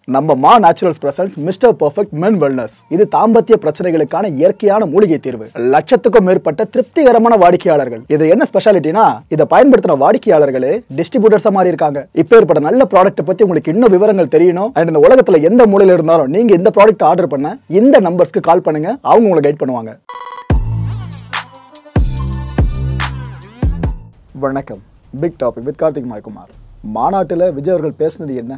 நம்ம மா naturals presence mister perfect மென் wellness. இது தாம்பத்திய பிரச்சனைகளுக்கான இயற்கையான மூலிகை தீர்வு. லட்சத்துக்கும் மேற்பட்ட திருப்திகரமான வாடிக்கையாளர்கள். இது என்ன ஸ்பெஷாலிட்டினா, இதை பயன்படுத்தின வாடிக்கையாளர்களே டிஸ்ட்ரிபியூட்டர்ஸா மாறி இருக்காங்க. இப்போ ஏற்பட்ட நல்ல ப்ராடக்ட் பத்தி உங்களுக்கு இன்னும் விவரங்கள் தெரியணும் அண்ட் இந்த உலகத்துல எந்த மூலையில இருந்தாலும் நீங்க இந்த ப்ராடக்ட் ஆர்டர் பண்ண இந்த நம்பர்ஸ்க்கு கால் பண்ணுங்க. அவங்க உங்களை கைட் பண்ணுவாங்க. வணக்கம். Big topic with Karthik Maikumar. மாநாட்டில் விஜய் அவர்கள் பேசினது என்ன?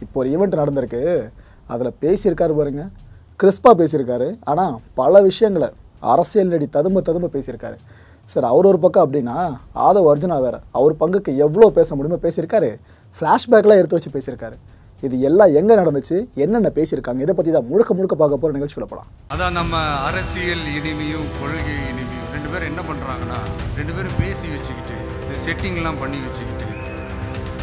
இப்போ ஒரு ஈவெண்ட் நடந்திருக்கு, அதில் பேசியிருக்காரு பாருங்க, கிறிஸ்பாக பேசியிருக்காரு. ஆனால் பல விஷயங்களை அரசியல் நடி ததும்ப பேசியிருக்காரு. சார் அவர் ஒரு பக்கம் அப்படின்னா ஆதவ் அர்ஜுனா வேறு அவர் பங்குக்கு எவ்வளோ பேச முடியுமோ பேசியிருக்காரு. ஃப்ளாஷ்பேக்லாம் எடுத்து வச்சு பேசியிருக்காரு. இது எல்லாம் எங்கே நடந்துச்சு, என்னென்ன பேசியிருக்காங்க, இதை பற்றி தான் முழுக்க பார்க்க போகிற நிகழ்ச்சிக்குள்ள போகலாம். அதான் நம்ம அரசியல் இனிமையும் கொள்கை இனிமையும் ரெண்டு பேரும் என்ன பண்ணுறாங்கன்னா, ரெண்டு பேரும் பேசி வச்சுக்கிட்டு செட்டிங்லாம் பண்ணி வச்சுக்கிட்டு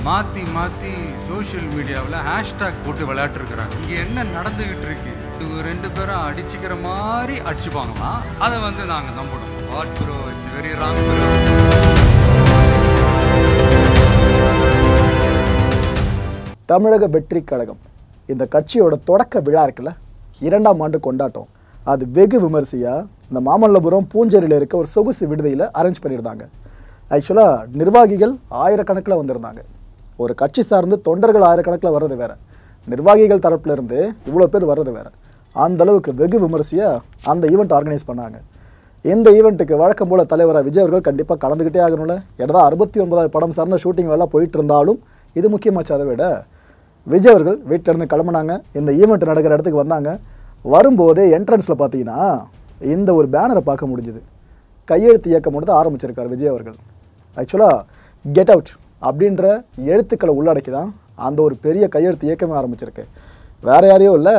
மாற்றி சோஷியல் மீடியாவில் ஹேஷ்டாக் போட்டு விளையாட்டுருக்குறாங்க. இங்கே என்ன நடந்துக்கிட்டு இருக்கு, இவங்க ரெண்டு பேரும் அடிச்சுக்கிற மாதிரி அடிச்சுப்பாங்களாம். அதை நாங்கள் நம்பணும். What bro, it's very wrong bro. தமிழக வெற்றி கழகம் இந்த கட்சியோட தொடக்க விழா இருக்குல்ல, 2ஆம் ஆண்டு கொண்டாட்டம், அது வெகு விமரிசையாக இந்த மாமல்லபுரம் பூஞ்சேரியில் இருக்க ஒரு சொகுசு விடுதியில் அரேஞ்ச் பண்ணியிருந்தாங்க. ஆக்சுவலாக நிர்வாகிகள் ஆயிரக்கணக்கில் வந்திருந்தாங்க. ஒரு கட்சி சார்ந்து தொண்டர்கள் ஆயிரக்கணக்கில் வர்றது வேறு, நிர்வாகிகள் தரப்புலேருந்து இவ்வளோ பேர் வர்றது வேறு. அந்தளவுக்கு வெகு விமரிசையாக அந்த ஈவெண்ட் ஆர்கனைஸ் பண்ணாங்க. இந்த ஈவெண்ட்டுக்கு வழக்கம் போல் தலைவராக விஜய் அவர்கள் கண்டிப்பாக கலந்துக்கிட்டே ஆகணும்ல. என்னதான் 69வது படம் சார்ந்த ஷூட்டிங் வேலை போயிட்டு இருந்தாலும் இது முக்கியமாச்சு. அதை விட விஜய் அவர்கள் வீட்டிலேருந்து கிளம்புனாங்க, இந்த ஈவெண்ட் நடக்கிற இடத்துக்கு வந்தாங்க. வரும்போதே என்ட்ரன்ஸில் பார்த்தீங்கன்னா இந்த ஒரு பேனரை பார்க்க முடிஞ்சுது. கையெழுத்து இயக்கம் மட்டும் தான் ஆரம்பிச்சிருக்கார் விஜய் அவர்கள். ஆக்சுவலாக கெட் அவுட் அப்படின்ற எழுத்துக்களை உள்ளடக்கி தான் அந்த ஒரு பெரிய கையெழுத்து இயக்கமே ஆரம்பிச்சிருக்கு. வேறு யாரையும் இல்லை,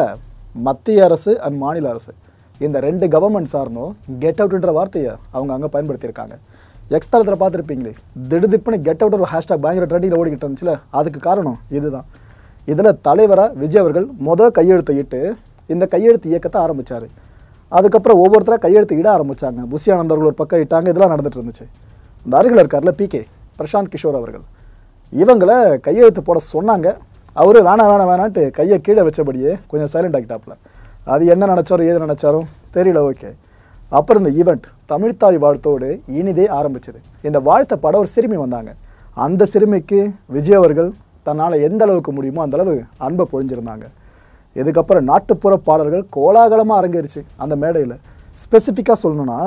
மத்திய அரசு அண்ட் மாநில அரசு இந்த 2 கவர்மெண்ட் சார்ந்தும் கெட் அவுட்ன்ற வார்த்தையை அவங்க அங்கே பயன்படுத்தியிருக்காங்க. எக்ஸ் தளத்தில் பார்த்துருப்பீங்களே, திடுதிப்புன்னு கெட் அவுட் ஒரு ஹேஷ்டாக் பயங்கர ட்ரெண்டிங்கில் ஓடிக்கிட்டு இருந்துச்சுல, அதுக்கு காரணம் இதுதான். இதில் தலைவராக விஜய் அவர்கள் கையெழுத்தை இட்டு இந்த கையெழுத்து இயக்கத்தை ஆரம்பித்தார். அதுக்கப்புறம் ஒவ்வொருத்தராக கையெழுத்து இட ஆரம்பித்தாங்க. புஷி ஆனந்த் அவர்கள் ஒரு பக்கம் இட்டாங்க. இதெல்லாம் நடந்துட்டு இருந்துச்சு. இந்த அருகில் இருக்கார்ல PK பிரசாந்த் கிஷோர் அவர்கள், இவங்களை கையெழுத்து போட சொன்னாங்க. அவரு வேணான்ட்டு கையை கீழே வச்சபடியே கொஞ்சம் சைலண்ட் ஆகிட்டாப்புல. அது என்ன நினச்சாரோ ஏது நினச்சாரோ தெரியல. ஓகே. அப்புறம் இந்த ஈவெண்ட் தமிழ்த்தாய் வாழ்த்தோடு இனிதே ஆரம்பிச்சது. இந்த வாழ்த்தை பட ஒரு சிறுமி வந்தாங்க. அந்த சிறுமிக்கு விஜய் அவர்கள் தன்னால் எந்த அளவுக்கு முடியுமோ அந்தளவு அன்பை பொழிஞ்சிருந்தாங்க. இதுக்கப்புறம் நாட்டுப்புற பாடல்கள் கோலாகலமாக அரங்கேறிச்சு அந்த மேடையில். ஸ்பெசிஃபிக்காக சொல்லணுன்னா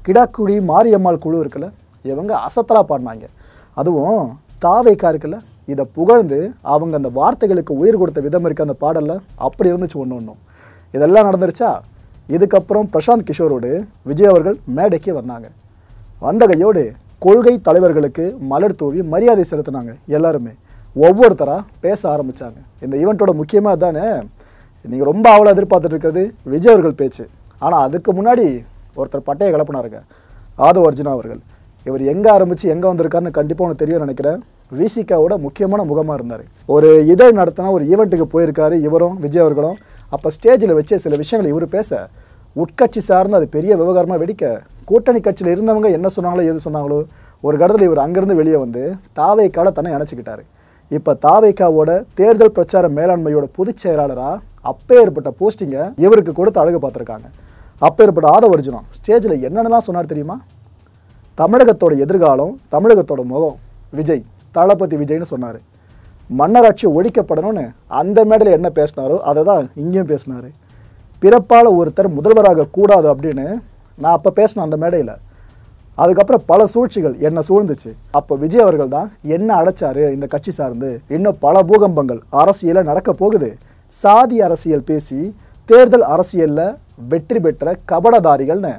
கிடாக்குடி மாரியம்மாள் குழு இருக்குல்ல, இவங்க அசத்தலாக பாடினாங்க. அதுவும் தாவேக்கா இருக்குல்ல, இதை புகழ்ந்து அவங்க அந்த வார்த்தைகளுக்கு உயிர் கொடுத்த விதம் இருக்குது அந்த பாடலில். அப்படி இருந்துச்சு ஒன்று. இதெல்லாம் நடந்துருச்சா. இதுக்கப்புறம் பிரசாந்த் கிஷோரோடு விஜய் அவர்கள் மேடைக்கு வந்தாங்க. வந்த கையோடு கொள்கை தலைவர்களுக்கு மலர் தூவி மரியாதை செலுத்தினாங்க. எல்லாருமே ஒவ்வொருத்தராக பேச ஆரம்பித்தாங்க. இந்த ஈவெண்ட்டோட முக்கியமாக தானே நீங்கள் ரொம்ப அவ்வளோ எதிர்பார்த்துட்டு இருக்கிறது விஜய் அவர்கள் பேச்சு. ஆனால் அதுக்கு முன்னாடி ஒருத்தர் பட்டையை கிளப்பினாருங்க, ஆதவ் அர்ஜுனா அவர்கள். இவர் எங்கே ஆரம்பித்து எங்கே வந்திருக்காருன்னு கண்டிப்பாக ஒன்று தெரியும் நினைக்கிறேன். விசிகாவோட முக்கியமான முகமாக இருந்தார். ஒரு இதழ் நடத்தினா ஒரு ஈவெண்ட்டுக்கு போயிருக்காரு இவரும் விஜய் அவர்களும். அப்போ ஸ்டேஜில் வச்சு சில விஷயங்கள் இவர் பேச, உட்கட்சி சார்ந்து அது பெரிய விவகாரமாக வெடிக்க, கூட்டணி கட்சியில் இருந்தவங்க என்ன சொன்னாங்களோ எது சொன்னாங்களோ, ஒரு கடத்தில் இவர் அங்கேருந்து வெளியே வந்து தாவேக்கால தன்னை இணைச்சிக்கிட்டாரு. இப்போ தாவேக்காவோட தேர்தல் பிரச்சார மேலாண்மையோட பொதுச் செயலாளராக அப்பேற்பட்ட போஸ்டிங்கை இவருக்கு கொடுத்து அழகு பார்த்துருக்காங்க. அப்பேற்பட்ட ஆதவ் அர்ஜுனா ஸ்டேஜில் என்னென்னலாம் சொன்னார் தெரியுமா? தமிழகத்தோட எதிர்காலம், தமிழகத்தோட முகம் விஜய், தளபதி விஜய்னு சொன்னார். மன்னராட்சி ஒழிக்கப்படணும்னு அந்த மேடையில் என்ன பேசினாரோ அதை தான் இங்கேயும் பேசினார். பிறப்பால் ஒருத்தர் முதல்வராக கூடாது அப்படின்னு நான் அப்போ பேசினேன் அந்த மேடையில். அதுக்கப்புறம் பல சூழ்ச்சிகள் என்னை சூழ்ந்துச்சு. அப்போ விஜய் அவர்கள் தான் என்ன அடைச்சாரு இந்த கட்சி சார்ந்து. இன்னும் பல பூகம்பங்கள் அரசியலில் நடக்க போகுது. சாதி அரசியல் பேசி தேர்தல் அரசியலில் வெற்றி பெற்ற கபடதாரிகள்னு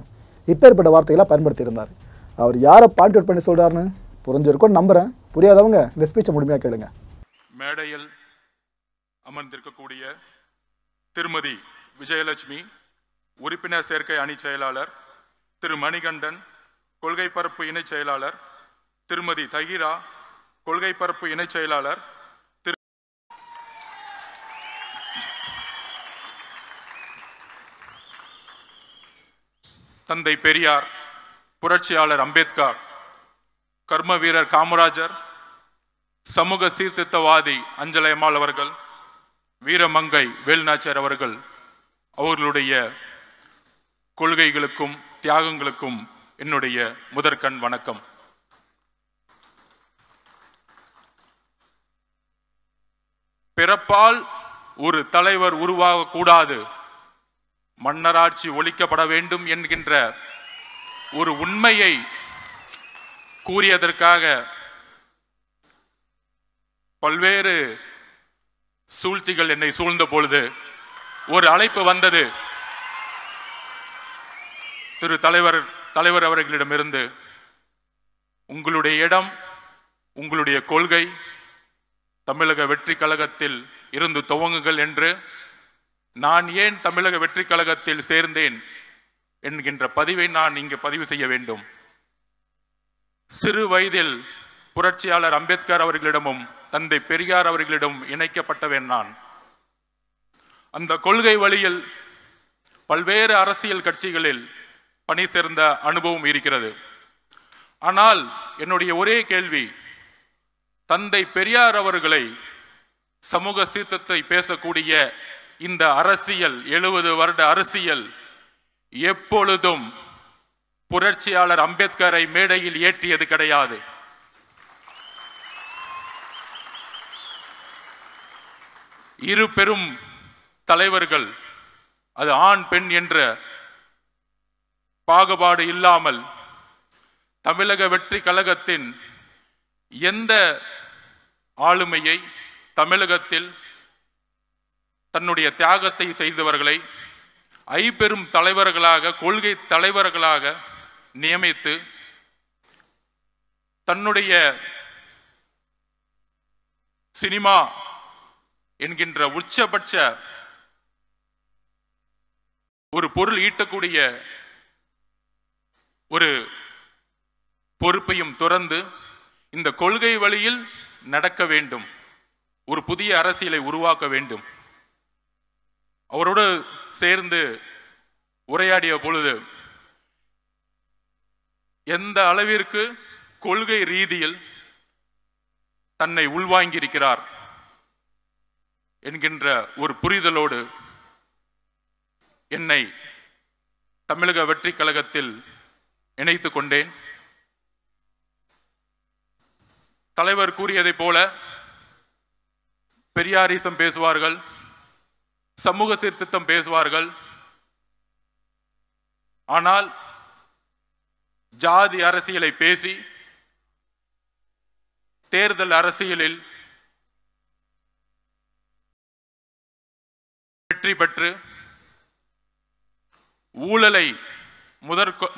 இப்பேற்பட்ட வார்த்தைகளை பயன்படுத்தியிருந்தார். அவர் யாரை பாயிண்ட் அவுட் பண்ணி சொல்கிறாருன்னு புரிஞ்சிருக்கும்னு நம்புகிறேன். புரியாதவங்க இந்த ஸ்பீச்சை முழுமையாக கேளுங்க. மேடையில் அமர்ந்திருக்கக்கூடிய திருமதி விஜயலட்சுமி, உறுப்பினர் சேர்க்கை அணி செயலாளர் திரு மணிகண்டன், கொள்கை பரப்பு இணை செயலாளர் திருமதி தகிரா, கொள்கை பரப்பு இணை செயலாளர் திரு தந்தை பெரியார், புரட்சியாளர் அம்பேத்கர், கர்ம வீரர் காமராஜர், சமூக சீர்திருத்தவாதி அஞ்சலை அம்மாள் அவர்கள், வீரமங்கை வேலுநாச்சியார் அவர்கள் அவர்களுடைய கொள்கைகளுக்கும் தியாகங்களுக்கும் என்னுடைய முதற்கண் வணக்கம். பிறப்பால் ஒரு தலைவர் உருவாகக்கூடாது, மன்னராட்சி ஒழிக்கப்பட வேண்டும் என்கின்ற ஒரு உண்மையை கூறியதற்காக பல்வேறு சூழ்ச்சிகள் என்னை சூழ்ந்த பொழுது ஒரு அழைப்பு வந்தது திரு தலைவர் அவர்களிடமிருந்து. உங்களுடைய இடம், உங்களுடைய கொள்கை தமிழக வெற்றி கழகத்தில் இருந்து துவங்குங்கள் என்று. நான் ஏன் தமிழக வெற்றி கழகத்தில் சேர்ந்தேன் என்கின்ற பதிவை நான் இங்கு பதிவு செய்ய வேண்டும். சிறு வயதில் புரட்சியாளர் அம்பேத்கர் அவர்களிடமும் தந்தை பெரியார் அவர்களிடம் இணைக்கப்பட்டவன் நான். அந்த கொள்கை வழியில் பல்வேறு அரசியல் கட்சிகளில் பணி சேர்ந்த அனுபவம் இருக்கிறது. ஆனால் என்னுடைய ஒரே கேள்வி, தந்தை பெரியார் அவர்களை சமூக சீர்திருத்தத்தை பேசக்கூடிய இந்த அரசியல் 70 வருட அரசியல் எப்பொழுதும் புரட்சியாளர் அம்பேத்கரை மேடையில் ஏற்றியது கிடையாது. இரு பெரும் தலைவர்கள், அது ஆண் பெண் என்ற பாகுபாடு இல்லாமல் தமிழக வெற்றி கழகத்தின் எந்த ஆளுமையை தமிழகத்தில் தன்னுடைய தியாகத்தை செய்தவர்களை ஐம்பெரும் தலைவர்களாக, கொள்கை தலைவர்களாக நியமித்து தன்னுடைய சினிமா என்கின்ற உச்சபட்ச ஒரு பொருள் ஈட்டக்கூடிய ஒரு பொறுப்பையும் துறந்து இந்த கொள்கை வழியில் நடக்க வேண்டும், ஒரு புதிய அரசியலை உருவாக்க வேண்டும். அவரோடு சேர்ந்து உரையாடிய பொழுது எந்த அளவிற்கு கொள்கை ரீதியில் தன்னை உள்வாங்கியிருக்கிறார் என்கின்ற ஒரு புரிதலோடு என்னை தமிழக வெற்றி கழகத்தில் இணைத்துக் கொண்டேன். தலைவர் கூறியதை போல பெரியாரிசம் பேசுவார்கள், சமூக சீர்திருத்தம் பேசுவார்கள். ஆனால் ஜாதி அரசியலை பேசி தேர்தல் அரசியலில் வெற்றி பெற்று ஊழலை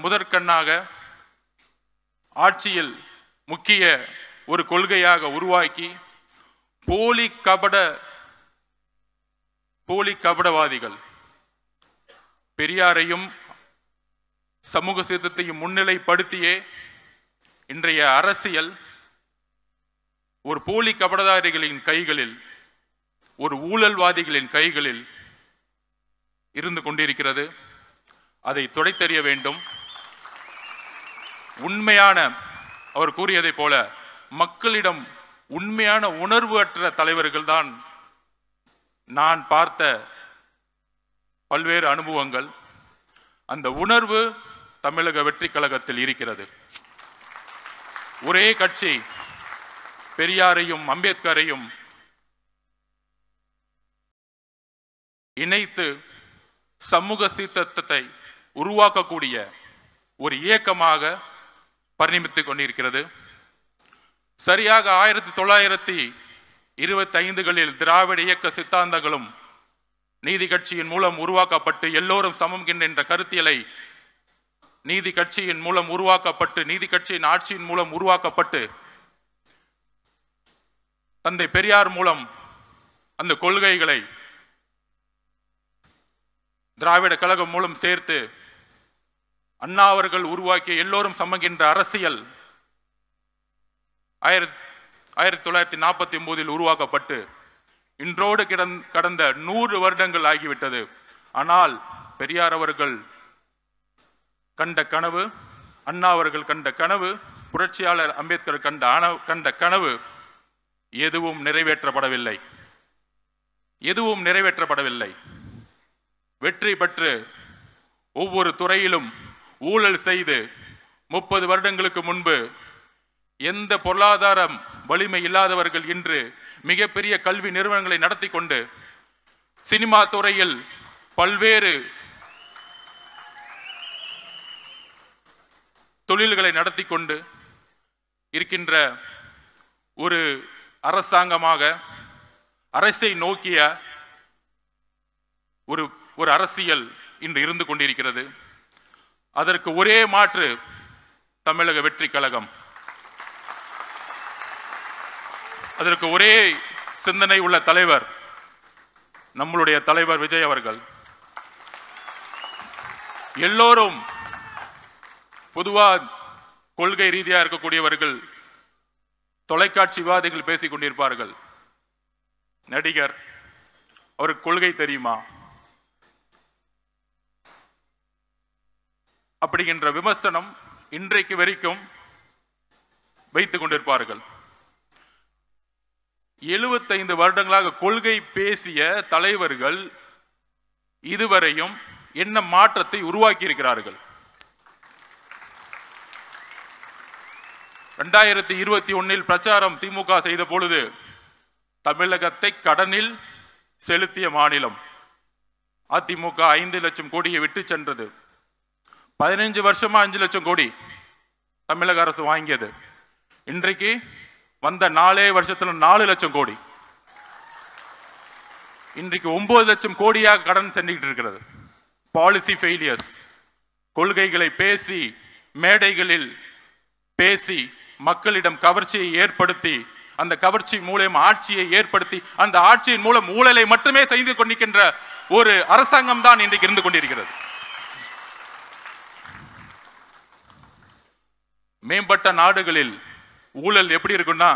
முதற்கண்ணாக ஆட்சியில் முக்கிய ஒரு கொள்கையாக உருவாக்கி போலி கபடவாதிகள் பெரியாரையும் சமூக சீர்திருத்தத்தையும் முன்னிலைப்படுத்தியே இன்றைய அரசியல் ஒரு போலி கபடதாரிகளின் கைகளில், ஒரு ஊழல்வாதிகளின் கைகளில் இருந்து கொண்டிருக்கிறது. அதை துடைத்தெறிய வேண்டும். உண்மையான, அவர் கூறியதை போல மக்களிடம் உண்மையான உணர்வு அற்ற தலைவர்கள் தான் நான் பார்த்த பல்வேறு அனுபவங்கள். அந்த உணர்வு தமிழக வெற்றி கழகத்தில் இருக்கிறது. ஒரே கட்சி பெரியாரையும் அம்பேத்கரையும் இணைத்து சமூக சீர்திருத்தத்தை உருவாக்கக்கூடிய ஒரு இயக்கமாக பரிணமித்துக் கொண்டிருக்கிறது. சரியாக 1925களில் திராவிட இயக்க சித்தாந்தங்களும் நீதி கட்சியின் மூலம் உருவாக்கப்பட்டு எல்லோரும் சமம் என்ற கருத்தியலை நீதி கட்சியின் மூலம் உருவாக்கப்பட்டு, நீதி கட்சியின் ஆட்சியின் மூலம் உருவாக்கப்பட்டு, தந்தை பெரியார் மூலம் அந்த கொள்கைகளை திராவிட கழகம் மூலம் சேர்த்து அண்ணா அவர்கள் உருவாக்கிய எல்லோரும் சமகின்ற அரசியல் 1949 உருவாக்கப்பட்டு இன்றோடு கடந்த 100 வருடங்கள் ஆகிவிட்டது. ஆனால் பெரியார் அவர்கள் கண்ட கனவு, அண்ணா அவர்கள் கண்ட கனவு, புரட்சியாளர் அம்பேத்கர் கண்ட கனவு எதுவும் நிறைவேற்றப்படவில்லை. எதுவும் நிறைவேற்றப்படவில்லை. வெற்றி பெற்று ஒவ்வொரு துறையிலும் ஊழல் செய்து 30 வருடங்களுக்கு முன்பு எந்த பொருளாதாரம் வலிமை இல்லாதவர்கள் இன்று மிகப்பெரிய கல்வி நிறுவனங்களை நடத்தி கொண்டு சினிமா துறையில் பல்வேறு தொழில்களை நடத்தி கொண்டு இருக்கின்ற ஒரு அரசாங்கமாக அரசை நோக்கிய ஒரு அரசியல் இன்று இருந்து கொண்டிருக்கிறது. அதற்கு ஒரே மாற்று தமிழக வெற்றி கழகம். அதற்கு ஒரே சிந்தனை உள்ள தலைவர் நம்மளுடைய தலைவர் விஜய் அவர்கள். எல்லோரும் பொதுவா கொள்கை ரீதியா இருக்கக்கூடியவர்கள் தொலைக்காட்சி விவாதிகள் பேசிக் கொண்டிருப்பார்கள். நடிகர், அவருக்கு கொள்கை தெரியுமா அப்படிங்கிற விமர்சனம் இன்றைக்கு வரைக்கும் வைத்துக் கொண்டிருப்பார்கள். 75 வருடங்களாக கொள்கை பேசிய தலைவர்கள் இதுவரையும் என்ன மாற்றத்தை உருவாக்கி இருக்கிறார்கள்? 2021 பிரச்சாரம் திமுக செய்த பொழுது தமிழகத்தை கடனில் செலுத்திய மாநிலம் அதிமுக 5 லட்சம் கோடியை விட்டு சென்றது. 15 வருஷமா 5 லட்சம் கோடி தமிழக அரசு வாங்கியது. இன்றைக்கு வந்த 4 வருஷத்துல 4 லட்சம் கோடி. இன்றைக்கு 9 லட்சம் கோடியாக கடன் சென்றுகிட்டு இருக்கிறது. Policy failures. கொள்கைகளை பேசி மேடைகளில் பேசி மக்களிடம் கவர்ச்சியை ஏற்படுத்தி அந்த கவர்ச்சி மூலம் ஆட்சியை ஏற்படுத்தி அந்த ஆட்சியின் மூலம் ஊழலை மட்டுமே செய்து கொண்டிருக்கின்ற ஒரு அரசாங்கம் தான் இன்றைக்கு இருந்து கொண்டிருக்கிறது. மேம்பட்ட நாடுகளில் ஊழல் எப்படி இருக்குன்னா,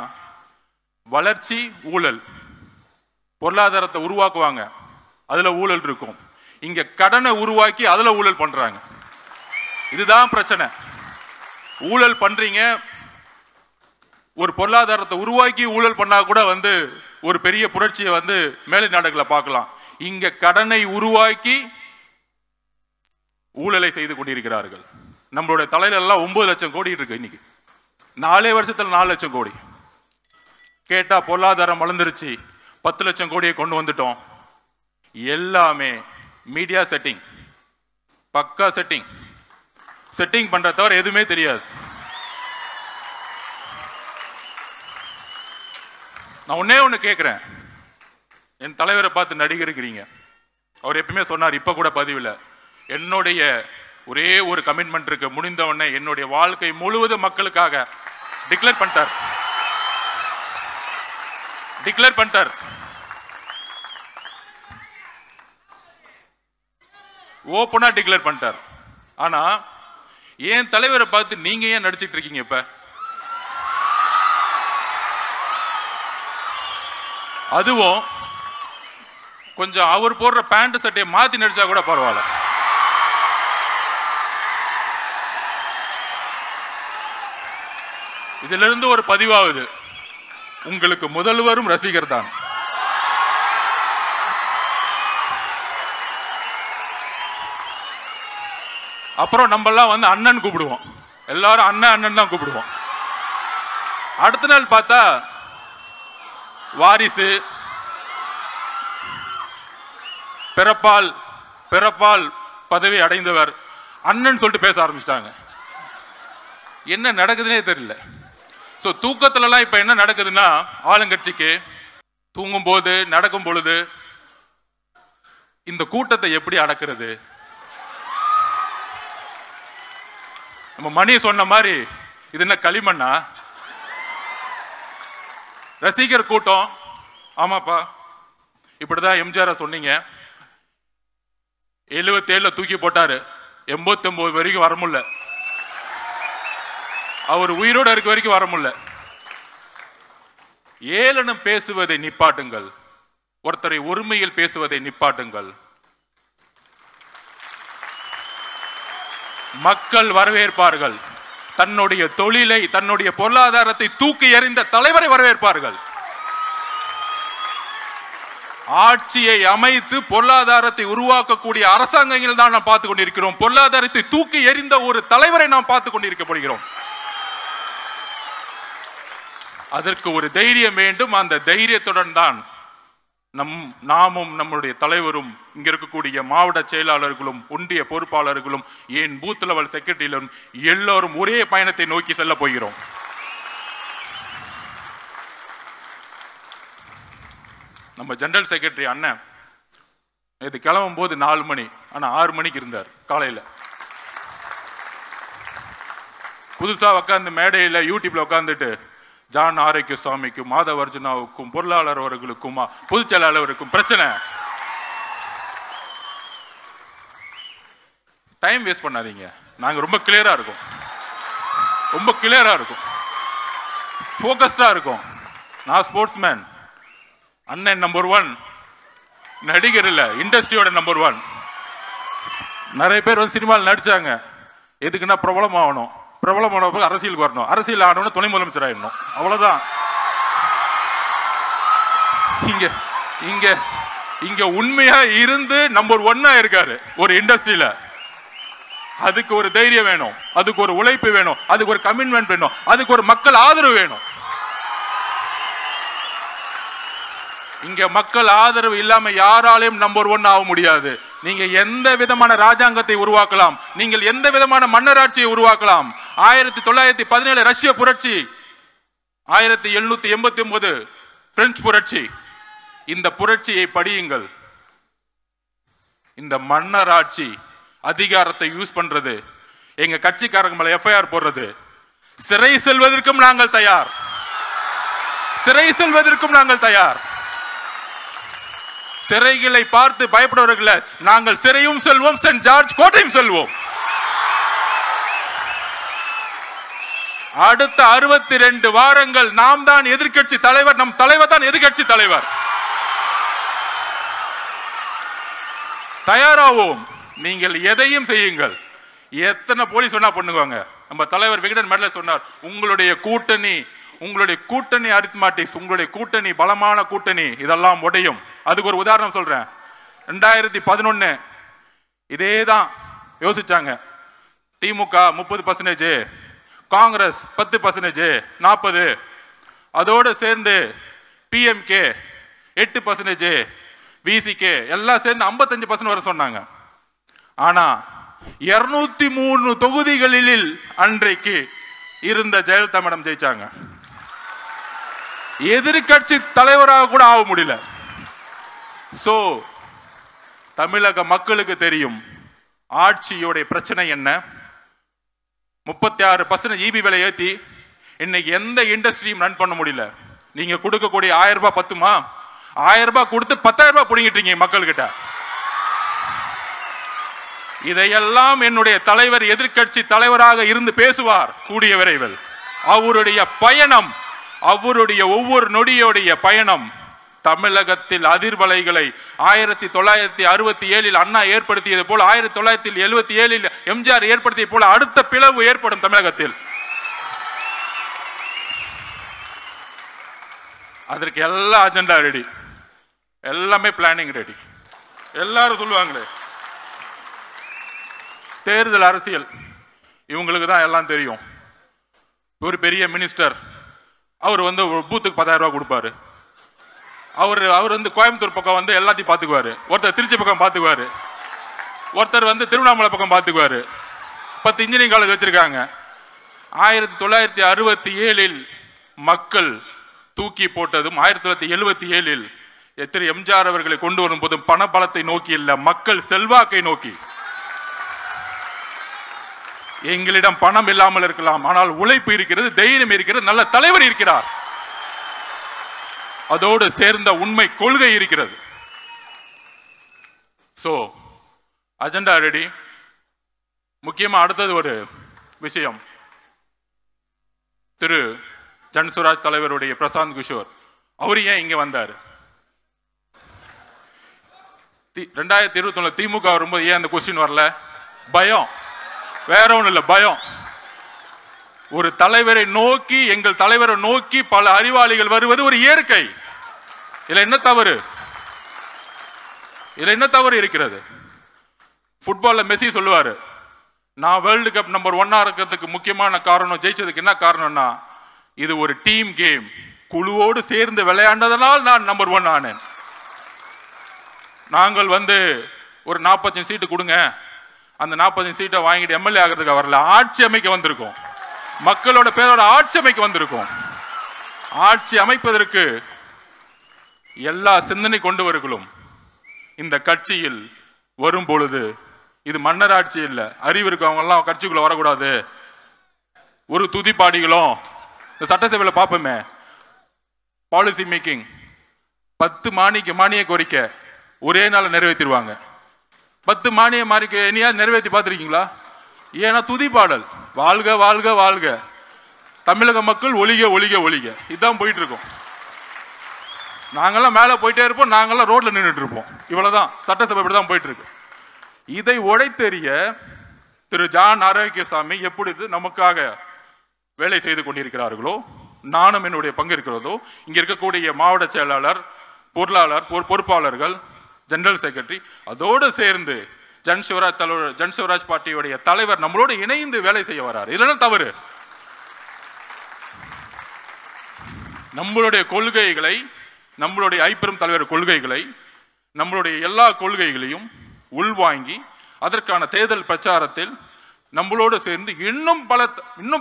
வளர்ச்சி ஊழல், பொருளாதாரத்தை உருவாக்குவாங்க, அதுல ஊழல் இருக்கும். இங்க கடனை உருவாக்கி அதுல ஊழல் பண்றாங்க. இதுதான் பிரச்சனை. ஊழல் பண்றீங்க, ஒரு பொருளாதாரத்தை உருவாக்கி ஊழல் பண்ணா கூட ஒரு பெரிய புரட்சியை மேலை நாடுகளை பார்க்கலாம். இங்க கடனை உருவாக்கி ஊழலை செய்து கொண்டிருக்கிறார்கள். நம்மளுடைய தலையில எல்லாம் 9 லட்சம் கோடி இருக்கு. இன்னைக்கு 4 வருஷத்துல 4 லட்சம் கோடி. கேட்டா பொருளாதாரம் வளர்ந்துருச்சு, 10 லட்சம் கோடியை கொண்டு வந்துட்டோம். எல்லாமே மீடியா செட்டிங், பக்கா செட்டிங் பண்ற தவிர எதுவுமே தெரியாது. நான் ஒண்ணு கேட்கிறேன். என் தலைவரை பார்த்து நடிகர் இருக்கிறீங்க. அவர் எப்பவுமே சொன்னார், இப்ப கூட பதிவில், என்னுடைய ஒரே ஒரு கமிட்மெண்ட் இருக்கு, முடிந்தவொடனே என்னுடைய வாழ்க்கை முழுவதும் மக்களுக்காக டிக்ளேர் பண்ணிட்டார். ஓப்பனா டிக்ளேர் பண்ணிட்டார். ஆனா என் தலைவரை பார்த்து நீங்க ஏன் நடிச்சிட்டு இருக்கீங்க? இப்ப அதுவும் கொஞ்சம் அவர் போடுற பேண்ட் சட்டையை மாத்தி நடிச்சா கூட பரவாயில்ல. இதுல இருந்து ஒரு பதிவாகுது, உங்களுக்கு முதல்வரும் ரசிகர் தான். அப்புறம் நம்ம எல்லாம் அண்ணன் கூப்பிடுவோம், எல்லாரும் அண்ணன் தான் கூப்பிடுவோம். அடுத்த நாள் பார்த்தா வாரிசு, பிறப்பால் பதவி அடைந்தவர் அண்ணன் சொல்லிட்டு பேச ஆரம்பிச்சிட்டாங்க. என்ன நடக்குதுன்னே தெரியல. சோ தூக்கத்துல எல்லாம் இப்ப என்ன நடக்குதுன்னா, ஆளுங்கட்சிக்கு தூங்கும் போது நடக்கும் பொழுது இந்த கூட்டத்தை எப்படி அடக்கிறது? நம்ம மணி சொன்ன மாதிரி இது என்ன களிமண்ணா? ரசிகர் கூட்டம். ஆமாப்பா, இப்படிதான் எம்ஜிஆர் சொன்னீங்க. 77 தூக்கி போட்டாரு, 89 வரைக்கும் வர முடியல. அவர் உயிரோடு இருக்க வரைக்கும் வர முடியல. ஏளனம் பேசுவதை நிப்பாட்டுங்கள், ஒருத்தரை ஒருமையில் பேசுவதை நிப்பாட்டுங்கள். மக்கள் வரவேற்பார்கள். தன்னுடைய தொழிலை, தன்னுடைய பொருளாதாரத்தை தூக்கி எறிந்த தலைவரை வரவேற்பார்கள். ஆட்சியை அமைத்து பொருளாதாரத்தை உருவாக்கக்கூடிய அரசாங்கங்கள் தான் நாம் பார்த்துக் கொண்டிருக்கிறோம். பொருளாதாரத்தை தூக்கி எறிந்த ஒரு தலைவரை நாம் பார்த்துக் கொண்டிருக்கப்படுகிறோம். அதற்கு ஒரு தைரியம் வேண்டும். அந்த தைரியத்துடன் தான் நாமும் நம்முடைய தலைவரும் இங்க இருக்கக்கூடிய மாவட்ட செயலாளர்களும் ஒன்றிய பொறுப்பாளர்களும் ஏன் பூத் லெவல் செக்ரட்டரியிலும் எல்லோரும் ஒரே பயணத்தை நோக்கி செல்ல போகிறோம். நம்ம ஜெனரல் செக்ரட்டரி அண்ணன் இது கிளம்பும் போது 4 மணி, ஆனா 6 மணிக்கு இருந்தார் காலையில. புதுசா உட்காந்து மேடையில யூடியூப்ல உட்காந்துட்டு ஜான் ஆரோக்கிய சுவாமிக்கும் மாதவர்ஜுனாவுக்கும் பொருளாளர் அவர்களுக்கும் பொதுச் செயலாளருக்கும் பிரச்சனை. டைம் வேஸ்ட் பண்ணாதீங்க. நாங்க ரொம்ப கிளியரா இருக்கும், ரொம்ப கிளியரா இருக்கும், ஃபோக்கஸ்டா இருக்கும். நான் ஸ்போர்ட்ஸ் மேன், அண்ணன் நம்பர் 1, நடிகர் இல்ல, இண்டஸ்ட்ரியோட நம்பர் 1. நிறைய பேர் வந்து சினிமாவில் நடிச்சாங்க. எதுக்குன்னா பிரபலம் ஆகணும், பிரபலமான அரசியலுக்கு வரணும், அரசியல் ஆனவன துணை முதலமைச்சர் ஆயிடணும், அவ்வளவுதான். இங்க இங்க இங்க உண்மையா இருந்து நம்பர் 1 இருக்காரு ஒரு இண்டஸ்ட்ரியில. அதுக்கு ஒரு தைரியம் வேணும், அதுக்கு ஒரு உழைப்பு வேணும், அதுக்கு ஒரு கமிட்மெண்ட் வேணும், அதுக்கு ஒரு மக்கள் ஆதரவு வேணும். இங்க மக்கள் ஆதரவு இல்லாம யாராலையும் நம்பர் 1 ஆக முடியாது. நீங்க எந்த விதமான ராஜாங்கத்தை உருவாக்கலாம், நீங்கள் எந்த விதமான மன்னராட்சியை உருவாக்கலாம். 1917 ரஷ்ய புரட்சி, 1789 பிரெஞ்சு புரட்சி, இந்த புரட்சியை படியுங்கள். இந்த மன்னராட்சி அதிகாரத்தை யூஸ் பண்றது, எங்க கட்சிக்காரங்க மேல எஃப்ஐஆர் போடுறது, சிறை செல்வதற்கும் நாங்கள் தயார், சிறை செல்வதற்கும் நாங்கள் தயார். சிறைகளை பார்த்து பயப்படுவர்கள் நாங்கள் சிறையும் செல்வோம், சென்ட் ஜார்ஜ் கோட்டையும் செல்வோம். அடுத்த 62 வாரங்கள் நாம் தான் எதிர்க்கட்சி தலைவர், நம் தலைவர் தான் எதிர்க்கட்சி தலைவர். தயாராவோம். நீங்கள் எதையும் செய்யுங்கள். எத்தனை போலீஸ் சொன்னா பண்ணுவாங்க. நம்ம தலைவர் விகடன் மேல சொன்னார், உங்களுடைய கூட்டணி அரித்மாட்டிக்ஸ், உங்களுடைய கூட்டணி பலமான கூட்டணி இதெல்லாம் உடையும். அதுக்கு ஒரு உதாரணம் சொல்றேன். 2011 இதேதான் யோசிச்சாங்க. திமுக 30%, காங்கிரஸ் 10%, 40, அதோடு சேர்ந்து பிஎம்கே 8%, விசிகே எல்லாம் சேர்ந்து 55% வர சொன்னாங்க. ஆனா 203 தொகுதிகளில் அன்றைக்கு இருந்த ஜெயலலிதா மேடம் ஜெயிச்சாங்க. எதிர்கட்சி தலைவராக கூட ஆக முடியல. சோ தமிழக மக்களுக்கு தெரியும் ஆட்சியோட பிரச்சனை என்ன. 36% ஈபி விலை ஏத்தி இன்னைக்கு எந்த இண்டஸ்ட்ரியும் ரன் பண்ண முடியல. நீங்க கொடுக்கக்கூடிய 1000 ரூபாய் பத்துமா? 1000 ரூபாய் கொடுத்து 10,000 ரூபாய் புடிங்கிட்டீங்க மக்கள் கிட்ட. இதையெல்லாம் என்னுடைய தலைவர் எதிர்க்கட்சி தலைவராக இருந்து பேசுவார் கூடிய விரைவில். அவருடைய பயணம், அவருடைய ஒவ்வொரு நொடியோடைய பயணம் தமிழகத்தில் அதிர்வலைகளை 1967 அண்ணா ஏற்படுத்தியது போல, 1977 எம்ஜிஆர் ஏற்படுத்தியது போல அடுத்த பிளவு ஏற்படும் தமிழகத்தில். அதற்கு எல்லா அஜெண்டா ரெடி, எல்லாமே பிளானிங் ரெடி. எல்லாரும் சொல்லுவாங்களே தேர்தல் அரசியல் இவங்களுக்கு தான் எல்லாம் தெரியும். ஒரு பெரிய மினிஸ்டர் அவர் வந்து பூத்துக்கு 10,000 ரூபாய் கொடுப்பாரு. அவர் வந்து கோயம்புத்தூர் பக்கம் வந்து எல்லாத்தையும் பார்த்துக்குவாரு, ஒருத்தர் திருச்சி பக்கம் பார்த்துக்குவாரு, ஒருத்தர் வந்து திருவண்ணாமலை பக்கம் பார்த்துக்குவாரு. 10 இன்ஜினியரிங் காலேஜ் வச்சிருக்காங்க. 1967 மக்கள் தூக்கி போட்டதும் 1977 திரு எம்ஜிஆர் அவர்களை கொண்டு வரும் போதும் பண பலத்தை நோக்கி இல்ல, மக்கள் செல்வாக்கை நோக்கி. எங்களிடம் பணம் இல்லாமல் இருக்கலாம், ஆனால் உழைப்பு இருக்கிறது, தைரியம் இருக்கிறது, நல்ல தலைவர் இருக்கிறார், அதோடு சேர்ந்த உண்மை கொள்கை இருக்கிறது. So agenda ready. முக்கியமா அடுத்தது ஒரு விஷயம், திரு ஜன்சுராஜ் தலைவருடைய பிரசாந்த் கிஷோர் அவரு ஏன் இங்க வந்தாரு? 2021 திமுக வரும்போது ஏன் அந்த கொஸ்டின் வரல? பயம், வேற ஒன்றும் இல்லை, பயம். ஒரு தலைவரை நோக்கி, எங்கள் தலைவரை நோக்கி பல அறிவாளிகள் வருவது ஒரு இயற்கை. இதுல என்ன தவறு? இதுல என்ன தவறு இருக்கிறது? ஃபுட்பால்ல மெஸ்ஸி சொல்லுவாரு, நான் வேர்ல்டு கப் நம்பர் 1 இருக்கிறதுக்கு முக்கியமான காரணம், ஜெயிச்சதுக்கு என்ன காரணம்னா, இது ஒரு டீம் கேம், குழுவோடு சேர்ந்து விளையாண்டதனால் நான் நம்பர் 1 ஆனேன். நாங்கள் ஒரு 45 சீட்டு கொடுங்க, அந்த 45 சீட்டை வாங்கிட்டு எம்எல்ஏ ஆகிறதுக்கு வரல, ஆட்சி அமைக்க வந்திருக்கோம், மக்களோட பேரோட ஆட்சி அமைக்க வந்திருக்கோம். ஆட்சி அமைப்பதற்கு எல்லா சிந்தனை கொண்டவர்களும் இந்த கட்சியில் வரும் பொழுது, இது மன்னர் ஆட்சி இல்லை, அறிவு இருக்கவங்க எல்லாம் கட்சிக்குள்ள வரக்கூடாது. ஒரு துதிப்பாடிகளும் இந்த சட்டசபையில் பார்ப்போமே, பாலிசி மேக்கிங் 10 மானிய கோரிக்கை ஒரே நாள் நிறைவேற்றிடுவாங்க. 10 மானிய இனியா நிறைவேற்றி பார்த்துருக்கீங்களா? ஏன்னா துதிப்பாடல், வாழ்க வாழ்க வாழ்க, தமிழக மக்கள் ஒளிக ஒளிக ஒளிக, இதுதான் போயிட்டு இருக்கோம். நாங்கெல்லாம் மேலே போயிட்டே இருப்போம், நாங்கெல்லாம் ரோட்ல நின்றுட்டு இருப்போம். இவ்வளவுதான் சட்டசபை இப்படிதான் போயிட்டு இருக்கு. இதை உடைத்தெறிய திரு ஜான் ஆரோக்கியசாமி எப்பொழுது நமக்காக வேலை செய்து கொண்டிருக்கிறார்களோ, நானும் என்னுடைய பங்கு இருக்கிறதோ, இங்க இருக்கக்கூடிய மாவட்ட செயலாளர், பொருளாளர், பொறுப்பாளர்கள், ஜெனரல் செக்ரட்டரி, அதோடு சேர்ந்து ஜன் சிவராஜ் பார்ட்டியுடைய தலைவர் நம்மளோடு இணைந்து வேலை செய்ய வராரு. இதெல்லாம் தவறு. நம்மளுடைய கொள்கைகளை, நம்மளுடைய ஐப்பெரும் தலைவர் கொள்கைகளை, நம்மளுடைய எல்லா கொள்கைகளையும் உள்வாங்கி அதற்கான தேர்தல் பிரச்சாரத்தில் நம்மளோடு சேர்ந்து இன்னும்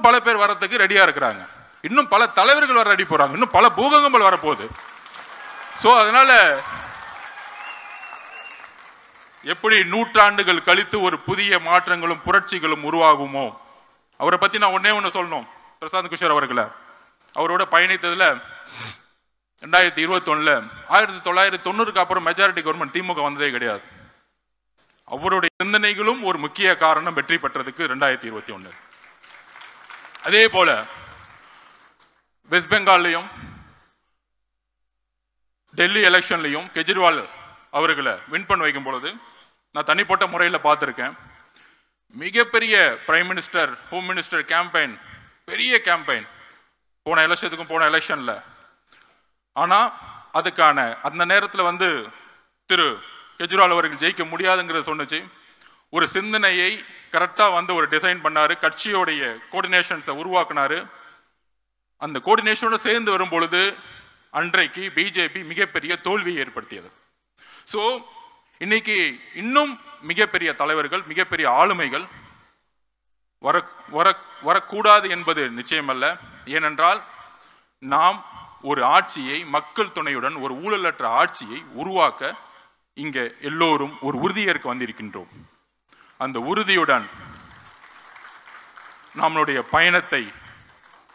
பல பேர் வரத்துக்கு ரெடியா இருக்கிறாங்க. இன்னும் பல தலைவர்கள் வர ரெடி போறாங்க. இன்னும் பல பூகம்பங்கள் வரப்போகுது. சோ அதனால எப்படி நூற்றாண்டுகள் கழித்து ஒரு புதிய மாற்றங்களும் புரட்சிகளும் உருவாகுமோ, அவரை பத்தி நான் ஒண்ணு சொல்லணும். பிரசாந்த் கிஷோர் அவர்களை, அவரோட பயணித்ததுல 2021 1990க்கு அப்புறம் மெஜாரிட்டி கவர்மெண்ட் திமுக வந்ததே கிடையாது. அவருடைய சிந்தனைகளும் ஒரு முக்கிய காரணம் வெற்றி பெற்றதுக்கு 2021. அதே போல வெஸ்ட் பெங்கால்லையும் டெல்லி எலெக்ஷன்லையும் கெஜ்ரிவால் அவர்களை வின் பண்ண வைக்கும் பொழுது நான் தனிப்பட்ட முறையில் பார்த்துருக்கேன். மிகப்பெரிய prime minister, home minister campaign, பெரிய கேம்பெயின் போன எலெக்ஷன்ல. ஆனா அதுக்கான அந்த நேரத்தில் திரு கெஜ்ரிவால் அவர்கள் ஜெயிக்க முடியாதுங்கிறத சொன்னிச்சு. ஒரு சிந்தனையை கரெக்டா ஒரு டிசைன் பண்ணாரு, கட்சியோடைய கோஆர்டினேஷன்ஸை உருவாக்குனாரு. அந்த கோஆர்டினேஷனோட சேர்ந்து வரும் பொழுது அன்றைக்கு பிஜேபி மிகப்பெரிய தோல்வியை ஏற்படுத்தியது. ஸோ இன்னைக்கு இன்னும் மிகப்பெரிய தலைவர்கள், மிகப்பெரிய ஆளுமைகள் வரக்கூடாது என்பது நிச்சயமல்ல. ஏனென்றால் நாம் ஒரு ஆட்சியை மக்கள் துணையுடன், ஒரு ஊழலற்ற ஆட்சியை உருவாக்க இங்கே எல்லோரும் ஒரு உறுதியேற்க வந்திருக்கின்றோம். அந்த உறுதியுடன் நம்மளுடைய பயணத்தை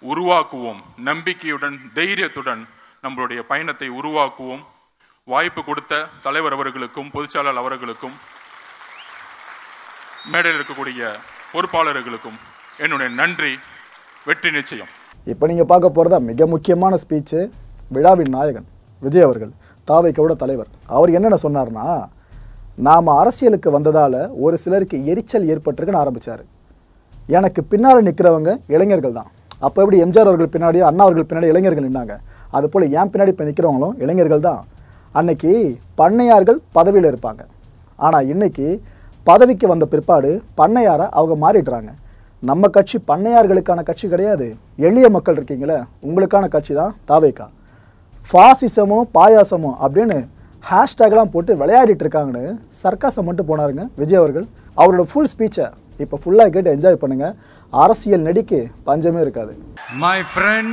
உருவாக்குவோம். நம்பிக்கையுடன், தைரியத்துடன் நம்மளுடைய பயணத்தை உருவாக்குவோம். வாய்ப்பு கொடுத்த தலைவர் அவர்களுக்கும், பொதுச்செயலாளர் அவர்களுக்கும், மேடையில் இருக்கக்கூடிய பொறுப்பாளர்களுக்கும் என்னுடைய நன்றி. வெற்றி நிச்சயம். இப்போ நீங்கள் பார்க்க போகிறதா மிக முக்கியமான ஸ்பீச்சு. விழாவின் நாயகன் விஜய் அவர்கள், தாவைக்கோட தலைவர், அவர் என்னென்ன சொன்னார்னா, நாம் அரசியலுக்கு வந்ததால் ஒரு சிலருக்கு எரிச்சல் ஏற்பட்டிருக்குன்னு ஆரம்பித்தார். எனக்கு பின்னால் நிற்கிறவங்க இளைஞர்கள் தான். அப்போ எப்படி எம்ஜிஆர் அவர்கள் பின்னாடியோ அண்ணா அவர்கள் பின்னாடி இளைஞர்கள் நின்னாங்க, அதுபோல் என் பின்னாடி இப்போ நிற்கிறவங்களும் இளைஞர்கள் தான். அன்னைக்கு பண்ணையார்கள் பதவியில் இருப்பாங்க, ஆனால் இன்னைக்கு பதவிக்கு வந்த பிற்பாடு பண்ணையாரை அவங்க மாறிடுறாங்க. நம்ம கட்சி பண்ணையார்களுக்கான கட்சி கிடையாது, எளிய மக்கள் இருக்கீங்களே உங்களுக்கான கட்சி தான் தாவேகா. ஃபாசிசமோ பாயாசமோ அப்படின்னு ஹேஷ்டேக்லாம் போட்டு விளையாடிட்டு இருக்காங்கன்னு சர்க்காசம் மட்டும் போனாருங்க விஜய் அவர்கள். அவரோட ஃபுல் ஸ்பீச்சை இப்போ ஃபுல்லாக கேட்டு என்ஜாய் பண்ணுங்க. அரசியல் நடிக்கு பஞ்சமே இருக்காது. My friend,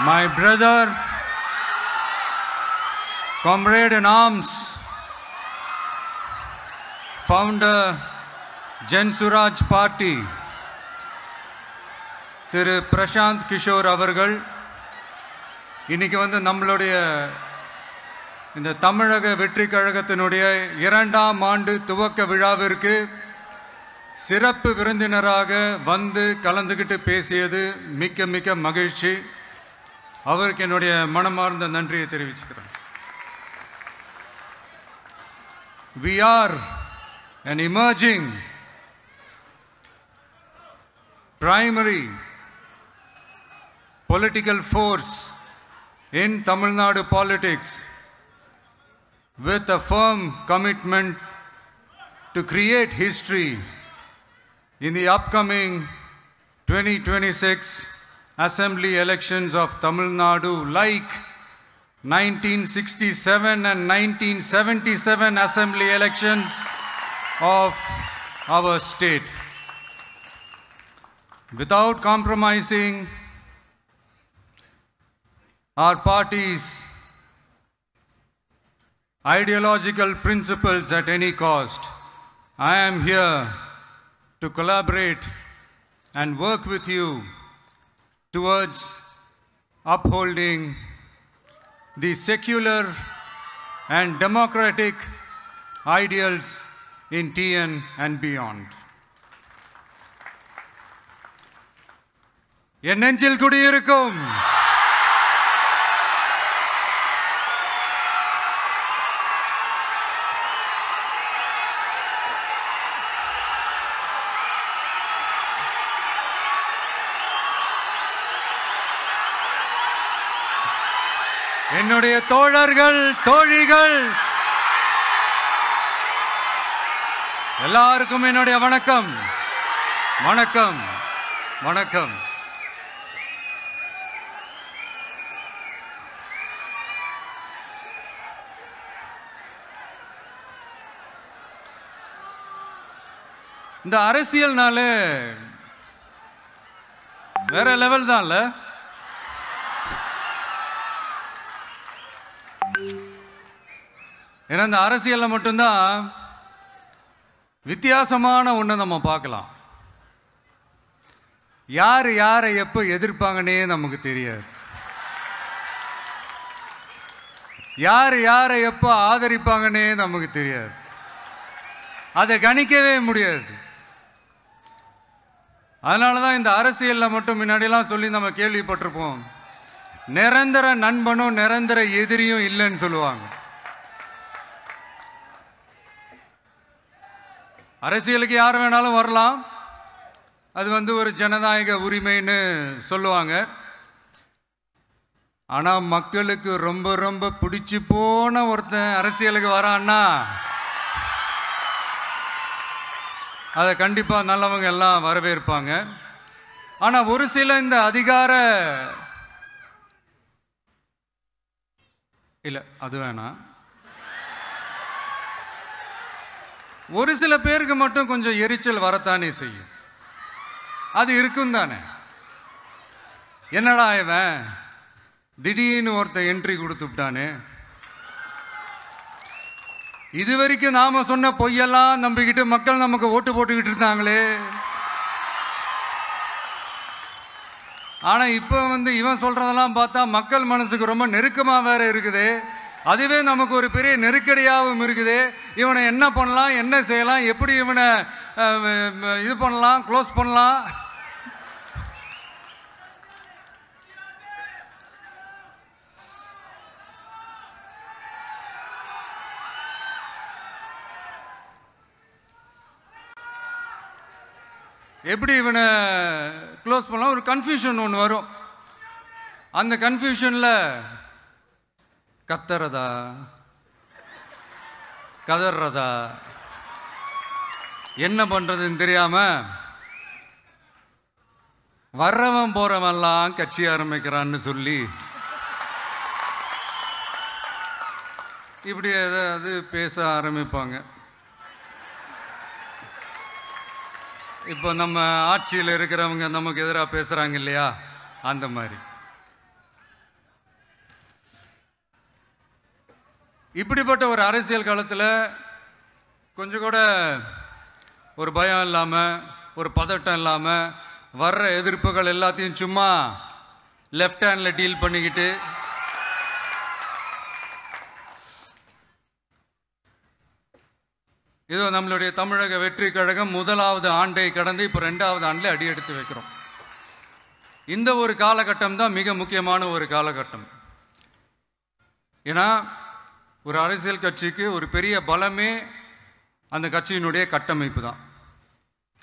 my brother, comrade in arms, founder Jan Suraaj party திரு பிரசாந்த் கிஷோர் அவர்கள் இன்னைக்கு நம்மளுடைய இந்த தமிழக வெற்றி கழகத்தினுடைய 2ஆம் ஆண்டு துவக்க விழாவிற்கு சிறப்பு விருந்தினராக கலந்துக்கிட்டு பேசியது மிக்க மிக்க மகிழ்ச்சி. அவருக்கு என்னுடைய மனமார்ந்த நன்றியை தெரிவிச்சுக்கிறேன். We are an emerging primary political force in Tamil Nadu politics. with a firm commitment to create history in the upcoming 2026 Assembly elections of Tamil Nadu, like 1967 and 1977 Assembly elections of our state. Without compromising our party's ideological principles at any cost, I am here to collaborate and work with you towards upholding the secular and democratic ideals in TN and beyond. என் நெஞ்சில் குடியிருக்கும் என்னுடைய தோழர்கள், தோழிகள் எல்லாருக்கும் என்னுடைய வணக்கம். வணக்கம், வணக்கம். இந்த அரசியல்னாலே வேற லெவல் தான்ல. ஏன்னா இந்த அரசியல்ல மட்டும்தான் வித்தியாசமான ஒன்று நம்ம பார்க்கலாம். யார் யாரை எப்போ எதிர்ப்பாங்கன்னே நமக்கு தெரியாது. யார் யாரை எப்போ ஆதரிப்பாங்கன்னே நமக்கு தெரியாது. அதை கணிக்கவே முடியாது. அதனால தான் இந்த அரசியலில் மட்டும் முன்னாடியெல்லாம் சொல்லி நம்ம கேள்விப்பட்டிருப்போம், நிரந்தர நண்பனும் நிரந்தர எதிரியும் இல்லைன்னு சொல்லுவாங்க. அரசியலுக்கு யார் வேணாலும் வரலாம், அது ஒரு ஜனநாயக உரிமைன்னு சொல்லுவாங்க. ஆனால் மக்களுக்கு ரொம்ப ரொம்ப பிடிச்சி போன ஒருத்தன் அரசியலுக்கு வரான்னா அதை கண்டிப்பாக நல்லவங்க எல்லாம் வரவேற்பாங்க. ஆனால் ஒரு சில இந்த அதிகார இல்லை அது வேணாம், ஒரு சில பேருக்கு மட்டும் கொஞ்சம் எரிச்சல் வரத்தானே செய்யும். அது இருக்கும் தானே. என்னடா இவன் திடீர்னு ஒருத்தன் என்ட்ரி கொடுத்துட்டானே, இது வரைக்கும் நாம சொன்ன பொய்யெல்லாம் நம்பிக்கிட்டு மக்கள் நமக்கு ஓட்டு போட்டுக்கிட்டு இருந்தாங்களே, ஆனா இப்ப இவன் சொல்றதெல்லாம் பார்த்தா மக்கள் மனசுக்கு ரொம்ப நெருக்கமா வேற இருக்குது. அதுவே நமக்கு ஒரு பெரிய நெருக்கடியாகவும் இருக்குது. இவனை என்ன பண்ணலாம், என்ன செய்யலாம், எப்படி இவனை இது பண்ணலாம், க்ளோஸ் பண்ணலாம். எப்படி இவனை க்ளோஸ் பண்ணலாம், ஒரு கன்ஃபியூஷன் ஒன்று வரும். அந்த கன்ஃபியூஷனில் கத்துறதா கதறதா என்ன பண்ணுறதுன்னு தெரியாமல் வர்றவன் போகிறவன்லாம் கட்சி ஆரம்பிக்கிறான்னு சொல்லி இப்படி ஏதாவது பேச ஆரம்பிப்பாங்க. இப்போ நம்ம ஆட்சியில் இருக்கிறவங்க நமக்கு எதிராக பேசுகிறாங்க இல்லையா, அந்த மாதிரி. இப்படிப்பட்ட ஒரு அரசியல் காலத்தில் கொஞ்சம் கூட ஒரு பயம் இல்லாமல், ஒரு பதட்டம் இல்லாமல், வர்ற எதிர்ப்புகள் எல்லாத்தையும் சும்மா லெஃப்ட் ஹேண்டில் டீல் பண்ணிக்கிட்டு இதோ நம்மளுடைய தமிழக வெற்றி கழகம் முதலாவது ஆண்டை கடந்து இப்போ 2வது ஆண்டில் அடி எடுத்து வைக்கிறோம். இந்த ஒரு காலகட்டம் தான் மிக முக்கியமான ஒரு காலகட்டம். ஏன்னா ஒரு அரசியல் கட்சிக்கு ஒரு பெரிய பலமே அந்த கட்சியினுடைய கட்டமைப்பு தான்.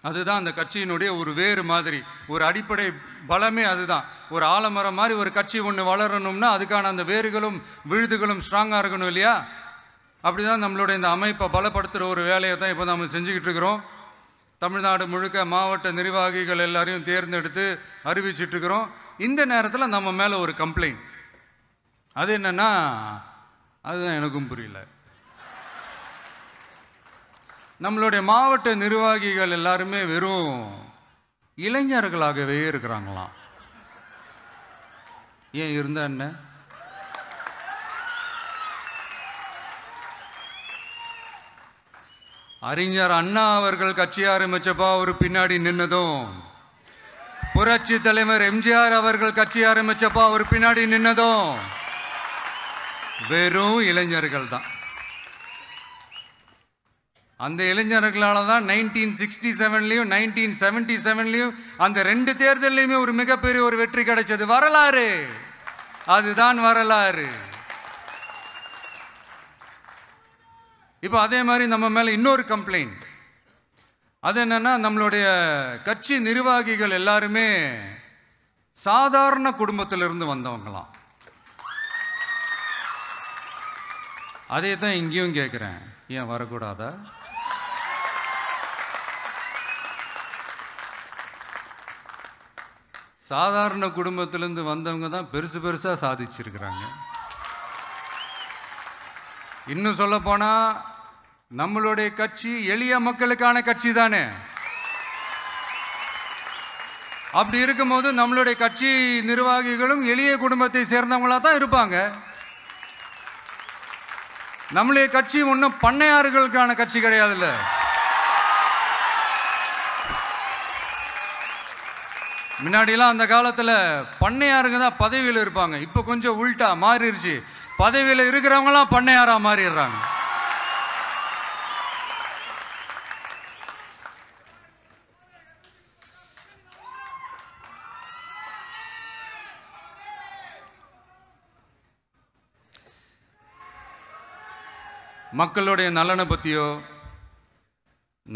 அதுதான் அந்த கட்சியினுடைய ஒரு வேறு மாதிரி, ஒரு அடிப்படை பலமே அதுதான். ஒரு ஆலமரம் மாதிரி ஒரு கட்சி ஒன்று வளரணும்னா அதுக்கான அந்த வேர்களும் விழுதுகளும் ஸ்ட்ராங்காக இருக்கணும் இல்லையா. அப்படி தான் நம்மளுடைய இந்த அமைப்பை பலப்படுத்துகிற ஒரு வேலையை தான் இப்போ நம்ம செஞ்சுக்கிட்டு இருக்கிறோம். தமிழ்நாடு முழுக்க மாவட்ட நிர்வாகிகள் எல்லாரையும் தேர்ந்தெடுத்து அறிவிச்சிட்ருக்கிறோம். இந்த நேரத்தில் நம்ம மேலே ஒரு கம்ப்ளைண்ட், அது என்னென்னா, அதுதான் எனக்கும் புரியல. நம்மளுடைய மாவட்ட நிர்வாகிகள் எல்லாருமே வெறும் இளைஞர்களாகவே இருக்கிறாங்களாம். ஏன் இருந்தா என்ன? அறிஞர் அண்ணா அவர்கள் கட்சி ஆரம்பிச்சப்பா அவர் பின்னாடி நின்னதும், புரட்சி தலைவர் எம்ஜிஆர் அவர்கள் கட்சி ஆரம்பிச்சப்பா அவர் பின்னாடி நின்னதும் வெறும் இளைஞர்கள் தான். அந்த இளைஞர்களால தான் 1967லையும் 1977லையும் அந்த 2 தேர்தலையுமே ஒரு மிகப்பெரிய ஒரு வெற்றி கிடைச்சது. வரலாறு, அதுதான் வரலாறு. இப்போ அதே மாதிரி நம்ம மேலே இன்னொரு கம்ப்ளைண்ட், அது என்னன்னா, நம்மளுடைய கட்சி நிர்வாகிகள் எல்லாருமே சாதாரண குடும்பத்திலிருந்து வந்தவங்களாம். அதே தான் இங்கேயும் கேட்குறேன், ஏன் வரக்கூடாதா? சாதாரண குடும்பத்திலிருந்து வந்தவங்க தான் பெருசு பெருசாக சாதிச்சிருக்கிறாங்க. இன்னும் சொல்ல போனா, நம்மளுடைய கட்சி எளிய மக்களுக்கான கட்சி தானே. அப்படி இருக்கும்போது நம்மளுடைய கட்சி நிர்வாகிகளும் எளிய குடும்பத்தை சேர்ந்தவங்களா தான் இருப்பாங்க. நம்மளுடைய கட்சி ஒன்றும் பண்ணையாறுகளுக்கான கட்சி கிடையாதுல்ல. முன்னாடிலாம் அந்த காலத்தில் பண்ணையாருங்க தான் பதவியில் இருப்பாங்க. இப்போ கொஞ்சம் உள்டா மாறிடுச்சு, பதவியில் இருக்கிறவங்களாம் பண்ணையாரா மாறிடுறாங்க. மக்களுடைய நலனை பற்றியோ,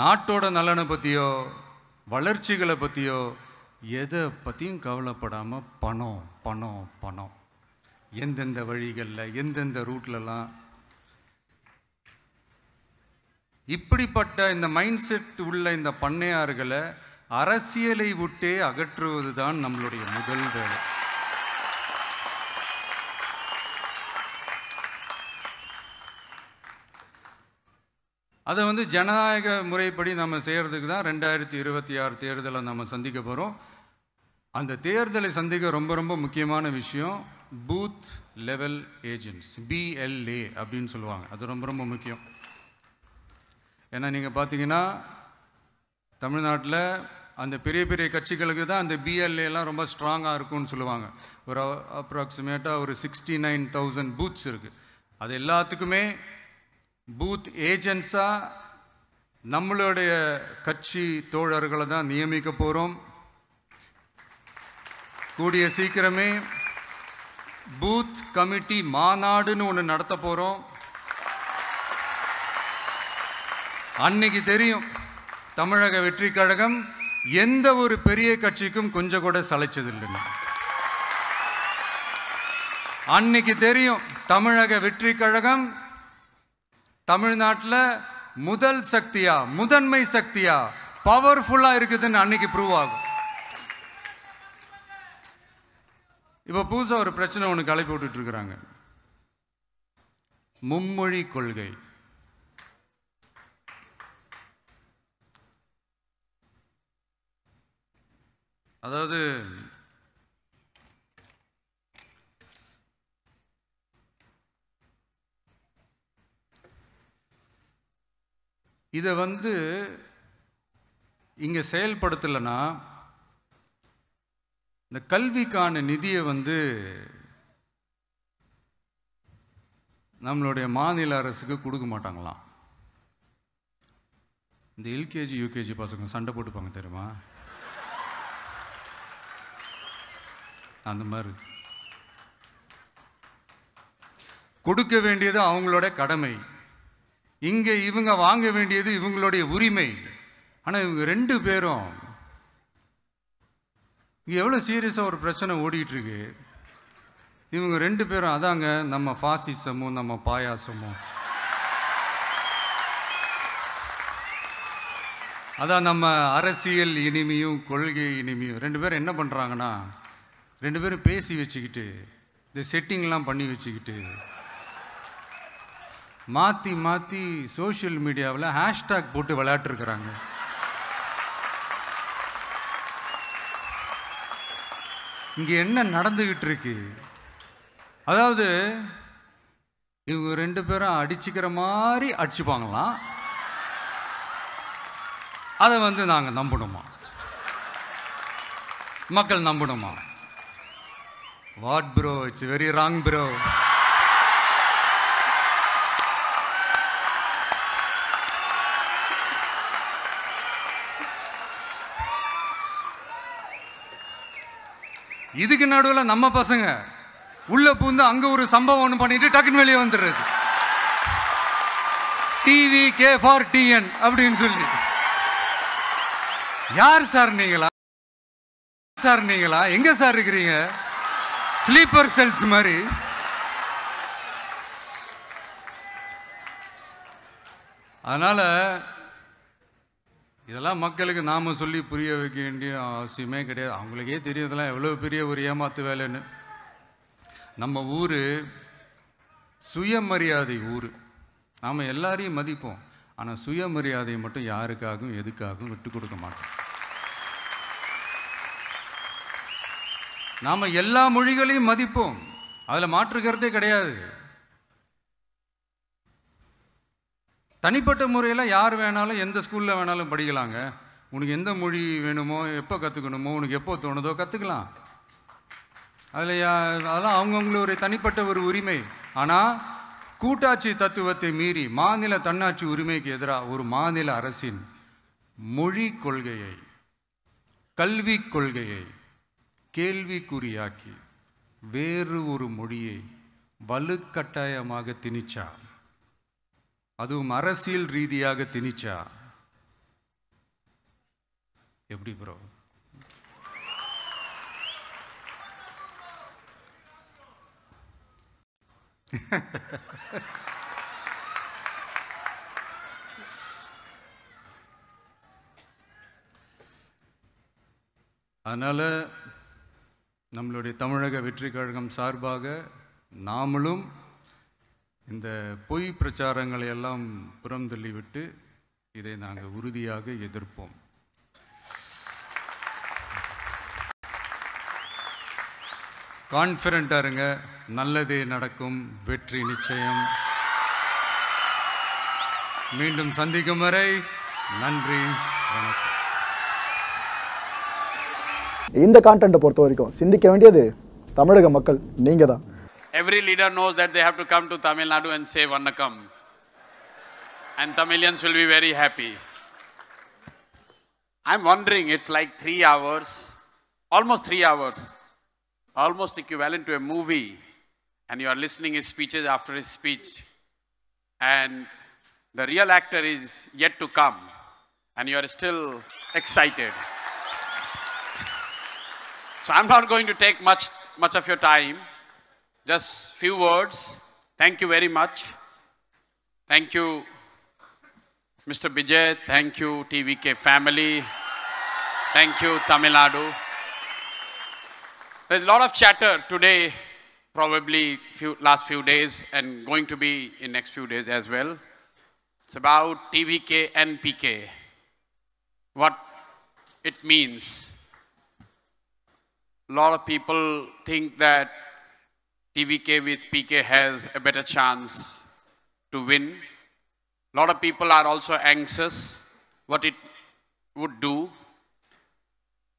நாட்டோட நலனை பற்றியோ, வளர்ச்சிகளை பற்றியோ எதை பற்றியும் கவலைப்படாமல் பணம் பணம் பணம், எந்தெந்த வழிகளில் எந்தெந்த ரூட்லலாம், இப்படிப்பட்ட இந்த மைண்ட் செட் உள்ள இந்த பண்ணையார்களை அரசியலை விட்டே அகற்றுவது தான் நம்மளுடைய முதல் வேலை. அதை ஜனநாயக முறைப்படி நம்ம செய்கிறதுக்கு தான் 2026 தேர்தலை நம்ம சந்திக்க போகிறோம். அந்த தேர்தலை சந்திக்க ரொம்ப ரொம்ப முக்கியமான விஷயம் பூத் லெவல் ஏஜென்ட்ஸ், BLA அப்படின்னு சொல்லுவாங்க. அது ரொம்ப ரொம்ப முக்கியம். ஏன்னா நீங்கள் பார்த்தீங்கன்னா தமிழ்நாட்டில் அந்த பெரிய பெரிய கட்சிகளுக்கு தான் அந்த BLAலாம் ரொம்ப ஸ்ட்ராங்காக இருக்கும்னு சொல்லுவாங்க. ஒரு அப்ராக்சிமேட்டாக ஒரு 69,000 பூத்ஸ் இருக்குது. அது எல்லாத்துக்குமே பூத் ஏஜென்ட்ஸாக நம்மளுடைய கட்சி தோழர்களை தான் நியமிக்க போகிறோம். கூடிய சீக்கிரமே பூத் கமிட்டி மாநாடுன்னு ஒன்று நடத்த போகிறோம். அன்னைக்கு தெரியும் தமிழக வெற்றி கழகம் எந்த ஒரு பெரிய கட்சிக்கும் கொஞ்சம் கூட சளைச்சதில்லைன்னு. அன்னைக்கு தெரியும் தமிழக வெற்றி கழகம் தமிழ்நாட்டில் முதல் சக்தியா, முதன்மை சக்தியா, பவர்ஃபுல்லாக இருக்குதுன்னு அன்னைக்கு ப்ரூவ் ஆகும். இப்போ புதுசாக ஒரு பிரச்சனை ஒன்று கிளப்பி விட்டுட்டு இருக்கிறாங்க, மும்மொழி கொள்கை. அதாவது இதை இங்கே செயல்படுத்தலைன்னா இந்த கல்விக்கான நிதியை நம்மளுடைய மாநில அரசுக்கு கொடுக்க மாட்டாங்களாம். இந்த LKG UKG பசங்க சண்டை போட்டுப்பாங்க தெரியுமா, அந்த மாதிரி கொடுக்க வேண்டியது அவங்களோட கடமை, இங்கே இவங்க வாங்க வேண்டியது இவங்களுடைய உரிமை. ஆனால் இவங்க 2 பேரும் இங்கே எவ்வளோ சீரியஸாக ஒரு பிரச்சனை ஓடிட்டு இருக்கு. இவங்க 2 பேரும் அதாங்க நம்ம ஃபாசிசமும் நம்ம பாயாசமும். அதான் நம்ம அரசியல் இனிமையும் கொள்கை இனிமையும் ரெண்டு பேரும் என்ன பண்ணுறாங்கன்னா, ரெண்டு பேரும் பேசி வச்சுக்கிட்டு இந்த செட்டிங்லாம் பண்ணி வச்சுக்கிட்டு மாற்றி மாற்றி சோஷியல் மீடியாவில் ஹேஷ்டாக் போட்டு விளையாட்டுருக்குறாங்க. இங்கே என்ன நடந்துக்கிட்டு இருக்கு? அதாவது இவங்க ரெண்டு பேரும் அடிச்சுக்கிற மாதிரி அடிச்சுப்பாங்களாம். அதை வந்து நாங்கள் நம்பணுமா? மக்கள் நம்பணுமா? What bro, it's very wrong bro. இதுக்கு நடுவில் நம்ம பசங்க உள்ள பூந்து அங்க ஒரு சம்பவம் ஒன்று பண்ணிட்டு டக்குன்னு வெளியே வந்துடுறது. டிவி கே ஃபார் டிஎன் அப்படின்னு சொல்லி. யார் சார் நீங்களா? சார் நீங்களா? எங்க சார் இருக்கிறீங்க? ஸ்லீப்பர் செல்ஸ் மாதிரி. அதனால இதெல்லாம் மக்களுக்கு நாம சொல்லி புரிய வைக்க வேண்டிய அவசியமே கிடையாது. அவங்களுக்கே தெரியும் இதெல்லாம் எவ்வளோ பெரிய ஒரு ஏமாத்து வேலைன்னு. நம்ம ஊர் சுயமரியாதை ஊர். நாம் எல்லாரையும் மதிப்போம். ஆனால் சுயமரியாதையை மட்டும் யாருக்காகவும் எதுக்காகவும் விட்டு கொடுக்க மாட்டோம். நாம் எல்லா மொழிகளையும் மதிப்போம். அதில் மாற்றுக்கிறதே கிடையாது. தனிப்பட்ட முறையில் யார் வேணாலும் எந்த ஸ்கூலில் வேணாலும் படிக்கலாங்க. உனக்கு எந்த மொழி வேணுமோ, எப்போ கற்றுக்கணுமோ, உனக்கு எப்போ தோணுதோ கற்றுக்கலாம். அதெல்லாம் அவங்கவுங்களுடைய தனிப்பட்ட ஒரு உரிமை. ஆனால் கூட்டாட்சி தத்துவத்தை மீறி மாநில தன்னாட்சி உரிமைக்கு எதிராக ஒரு மாநில அரசின் மொழி கொள்கையை, கல்வி கொள்கையை கேள்விக்குறியாக்கி வேறு ஒரு மொழியை வலுக்கட்டாயமாக திணிச்சா, அதுவும் அரசியல் ரீதியாக திணிச்சா எப்படி ப்ரோ? அதனால் நம்மளுடைய தமிழக வெற்றி கழகம் சார்பாக நாமளும் இந்த பொய் பிரச்சாரங்களை எல்லாம் புறம் தள்ளிவிட்டு இதை நாங்கள் உறுதியாக எதிர்ப்போம். கான்ஃபிடென்ட்டாக இருங்க, நல்லதே நடக்கும், வெற்றி நிச்சயம். மீண்டும் சந்திக்கும் வரை நன்றி, வணக்கம். இந்த கான்டென்ட்டை பொறுத்த வரைக்கும் சிந்திக்க வேண்டியது தமிழக மக்கள் நீங்க தான். Every leader knows that they have to come to Tamil Nadu and say Vannakam, and Tamilians will be very happy. I'm wondering, it's like 3 hours, almost 3 hours, almost equivalent to a movie, and you are listening his speeches after his speech, and the real actor is yet to come, and you are still excited. So I'm not going to take much of your time. Just few words. Thank you very much. Thank you, Mr. Bijay. Thank you, TVK family. Thank you, Tamil Nadu. There's a lot of chatter today, probably last few days, and going to be in next few days as well. It's about TVK and PK. What it means. A lot of people think that TVK with PK has a better chance to win. A lot of people are also anxious what it would do.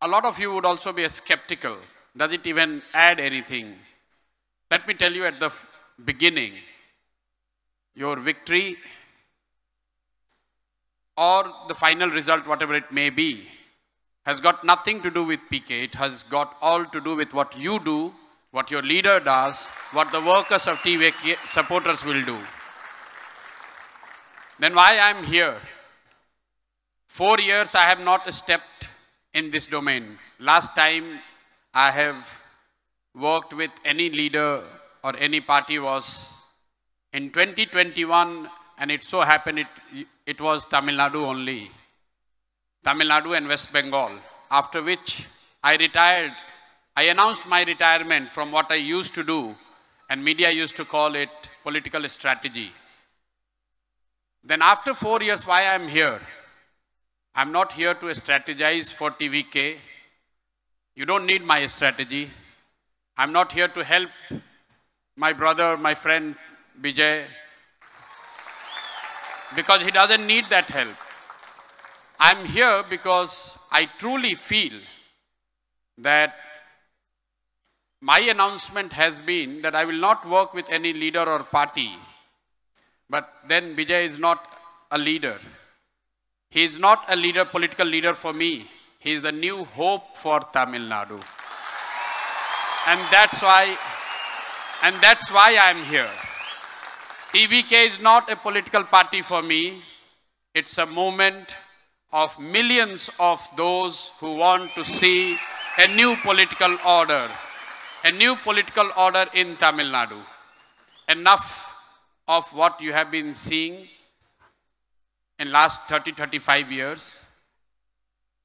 A lot of you would also be skeptical. Does it even add anything? Let me tell you at the beginning, your victory or the final result, whatever it may be, has got nothing to do with PK. It has got all to do with what you do, what your leader does, what the workers of TVK supporters will do. Then why I'm here? 4 years I have not stepped in this domain. Last time I have worked with any leader or any party was in 2021, and it so happened it was Tamil Nadu only. Tamil Nadu and West Bengal, after which I retired. I announced my retirement from what I used to do, and media used to call it political strategy. Then after 4 years, why I'm here? I'm not here to strategize for TVK. You don't need my strategy. I'm not here to help my brother, my friend Bijay, because he doesn't need that help. I'm here because I truly feel that my announcement has been that I will not work with any leader or party. But then Bijay is not a leader. He is not a leader, political leader for me. He is the new hope for Tamil Nadu. And that's why I'm here. TVK is not a political party for me. It's a movement of millions of those who want to see a new political order in Tamil Nadu. Enough of what you have been seeing in last 30-35 years.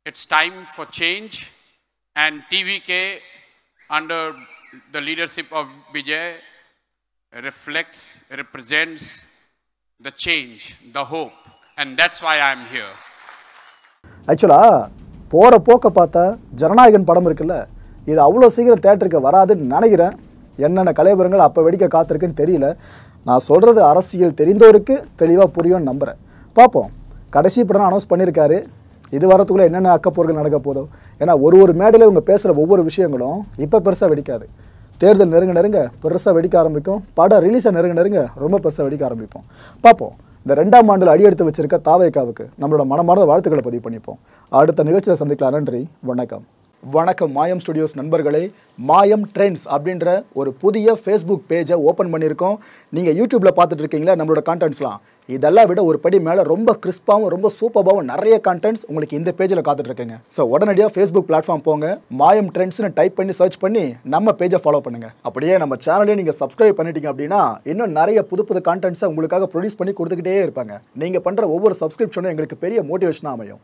It's time for change, and TVK under the leadership of Bijay represents the change, the hope, and that's why I'm here. ஆக்சுவலாக போகிற போக்க பார்த்தா ஜனநாயகன் படம் இருக்குல்ல, இது அவ்வளோ சீக்கிரம் தேட்டருக்கு வராதுன்னு நினைக்கிறேன். என்னென்ன கலைபுரங்கள் அப்போ வெடிக்க காத்திருக்குன்னு தெரியல. நான் சொல்கிறது அரசியல் தெரிந்தவருக்கு தெளிவாக புரியும்னு நம்புகிறேன். பார்ப்போம். கடைசி படம் அனௌன்ஸ் பண்ணியிருக்காரு. இது வரத்துக்குள்ளே என்னென்ன அக்கப்போர்கள் நடக்க போதோ. ஏன்னா ஒரு மேடையில் இவங்க பேசுகிற ஒவ்வொரு விஷயங்களும் இப்போ பெருசாக வெடிக்காது. தேர்தல் நெருங்க பெருசாக வெடிக்க ஆரம்பிக்கும். படம் ரிலீஸாக நெருங்க ரொம்ப பெருசாக வெடிக்க ஆரம்பிப்போம். பார்ப்போம். இந்த 2ஆம் ஆண்டில் அடியெடுத்து வச்சிருக்க தாவேகாவுக்கு நம்மளோட மனமார்ந்த வாழ்த்துக்களை பதிவு பண்ணிப்போம். அடுத்த நிகழ்ச்சியில் சந்திக்கலாம். நன்றி, வணக்கம். வணக்கம் மாயம் ஸ்டுடியோஸ் நண்பர்களே. மாயம் ட்ரெண்ட்ஸ் அப்படின்ற ஒரு புதிய ஃபேஸ்புக் பேஜை ஓப்பன் பண்ணியிருக்கோம். நீங்கள் யூடியூப்பில் பார்த்துட்டு இருக்கீங்களா நம்மளோட கான்டென்ட்ஸ்லாம். இதெல்லாம் விட ஒரு படி மேலே ரொம்ப கிறிஸ்பாகவும் ரொம்ப சூப்பராகவும் நிறைய கான்டென்ட்ஸ் உங்களுக்கு இந்த பேஜில் காத்துட்ருக்கேங்க. ஸோ உடனடியாக ஃபேஸ்புக் பிளாட்ஃபார்ம் போங்க, மாயம் ட்ரெண்ட்ஸ்னு டைப் பண்ணி சர்ச் பண்ணி நம்ம பேஜை ஃபாலோ பண்ணுங்கள். அப்படியே நம்ம சேனலையும் நீங்கள் சப்ஸ்கிரைப் பண்ணிட்டீங்க அப்படின்னா இன்னும் நிறைய புது கான்டென்ட்ஸை உங்களுக்காக ப்ரொடியூஸ் பண்ணி கொடுத்துக்கிட்டே இருப்பாங்க. நீங்கள் பண்ணுற ஒவ்வொரு சப்ஸ்கிரிப்ஷனும் எங்களுக்கு பெரிய மோட்டிவேஷனாக அமையும்.